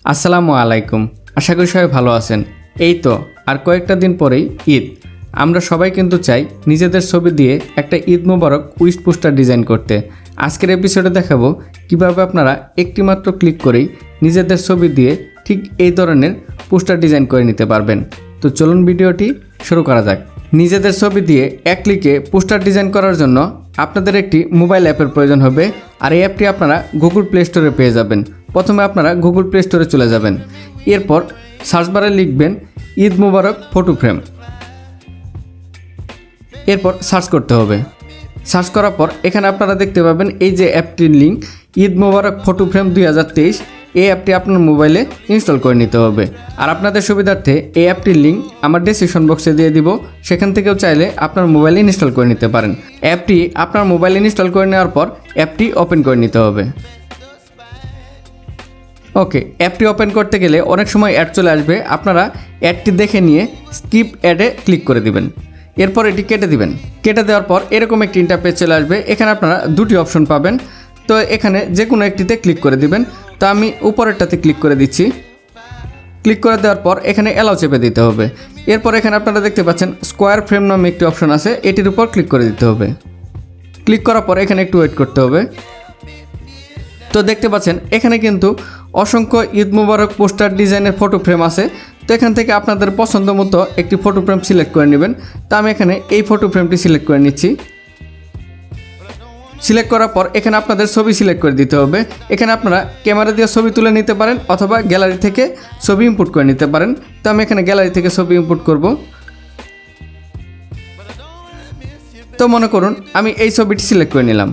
আসসালামু আলাইকুম। আশা করি সবাই ভালো আছেন। এই তো আর কয়েকটা দিন পরেই ঈদ। আমরা সবাই কিন্তু চাই নিজেদের ছবি দিয়ে একটা ঈদ মুবারক উইশ পোস্টার ডিজাইন করতে। আজকের এপিসোডে দেখাবো কিভাবে আপনারা একটি মাত্র ক্লিক করেই নিজেদের ছবি দিয়ে ঠিক এই ধরনের পোস্টার ডিজাইন করে নিতে পারবেন। তো চলুন ভিডিওটি শুরু করা যাক। নিজেদের ছবি দিয়ে এক ক্লিকে পোস্টার ডিজাইন করার জন্য আপনাদের একটি মোবাইল অ্যাপের প্রয়োজন হবে, আর এই অ্যাপটি আপনারা গুগল প্লে স্টোরে পেয়ে যাবেন। প্রথমে আপনারা গুগল প্লে স্টোরে চলে যাবেন, এরপর সার্চ বারে লিখবেন ঈদ মুবারক ফটো ফ্রেম, এরপর সার্চ করতে হবে। সার্চ করার পর এখানে আপনারা দেখতে পাবেন এই যে অ্যাপটির লিঙ্ক ঈদ মুবারক ফটো ফ্রেম 2023, এই অ্যাপটি আপনার মোবাইলে ইনস্টল করে নিতে হবে। আর আপনাদের সুবিধার্থে এই অ্যাপটির লিঙ্ক আমার ডেসক্রিপশন বক্সে দিয়ে দিব, সেখান থেকেও চাইলে আপনার মোবাইলে ইনস্টল করে নিতে পারেন। অ্যাপটি আপনার মোবাইলে ইনস্টল করে নেওয়ার পর অ্যাপটি ওপেন করে নিতে হবে। ওকে, অ্যাপটি ওপেন করতে গেলে অনেক সময় অ্যাড চলে আসবে, আপনারা অ্যাডটি দেখে নিয়ে স্কিপ অ্যাডে ক্লিক করে দিবেন, এরপর এটি কেটে দিবেন। কেটে দেওয়ার পর এরকম একটি ইন্টারফেস চলে আসবে। এখানে আপনারা দুটি অপশন পাবেন, তো এখানে যে কোনো একটিতে ক্লিক করে দিবেন। তো আমি উপরেরটাতে ক্লিক করে দিচ্ছি। ক্লিক করে দেওয়ার পর এখানে অ্যালাউ চেপে দিতে হবে। এরপর এখানে আপনারা দেখতে পাচ্ছেন স্কোয়ার ফ্রেম নামে একটি অপশন আছে, এটির উপর ক্লিক করে দিতে হবে। ক্লিক করার পর এখানে একটু ওয়েট করতে হবে। তো দেখতে পাচ্ছেন এখানে কিন্তু অসংখ্য ঈদ মুবারক পোস্টার ডিজাইনের ফটো ফ্রেম আছে। তো এখান থেকে আপনাদের পছন্দ মতো একটি ফটো ফ্রেম সিলেক্ট করে নেবেন। তো আমি এখানে এই ফটো ফ্রেমটি সিলেক্ট করে নিচ্ছি। সিলেক্ট করার পর এখানে আপনাদের ছবি সিলেক্ট করে দিতে হবে। এখানে আপনারা ক্যামেরা দিয়ে ছবি তুলে নিতে পারেন অথবা গ্যালারি থেকে ছবি ইম্পোর্ট করে নিতে পারেন। তো আমি এখানে গ্যালারি থেকে ছবি ইম্পোর্ট করব। তো মনে করুন আমি এই ছবিটি সিলেক্ট করে নিলাম।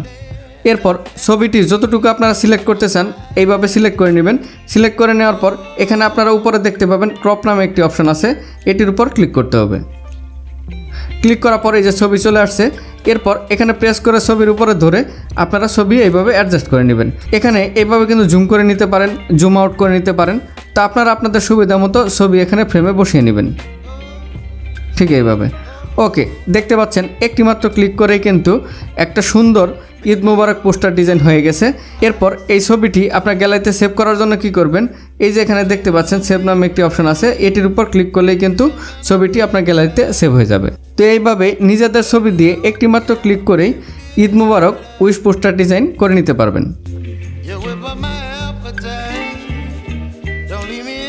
এরপর ছবিটি যতটুকু আপনারা সিলেক্ট করতে চান এইভাবে সিলেক্ট করে নেবেন। সিলেক্ট করে নেওয়ার পর এখানে আপনারা উপরে দেখতে পাবেন ক্রপ নামে একটি অপশন আছে, এটির উপর ক্লিক করতে হবে। ক্লিক করার পরে এই যে ছবি চলে আসছে, এরপর এখানে প্রেস করে ছবির উপরে ধরে আপনারা ছবি এইভাবে অ্যাডজাস্ট করে নেবেন। এখানে এইভাবে কিন্তু জুম করে নিতে পারেন, জুম আউট করে নিতে পারেন। তা আপনারা আপনাদের সুবিধা মতো ছবি এখানে ফ্রেমে বসিয়ে নেবেন, ঠিক এইভাবে। ওকে, দেখতে পাচ্ছেন একটি মাত্র ক্লিক করেই কিন্তু একটা সুন্দর ঈদ মুবারক পোস্টার ডিজাইন হয়ে গেছে। এরপর এই ছবিটি আপনার গ্যালারিতে সেভ করার জন্য কি করবেন, এই যে এখানে দেখতে পাচ্ছেন সেভ নামে একটি অপশন আছে, এটির উপর ক্লিক করলেই কিন্তু ছবিটি আপনার গ্যালারিতে সেভ হয়ে যাবে। তো এইভাবে নিজেদের ছবি দিয়ে একটি মাত্র ক্লিক করেই ঈদ মুবারক উইশ পোস্টার ডিজাইন করে নিতে পারবেন।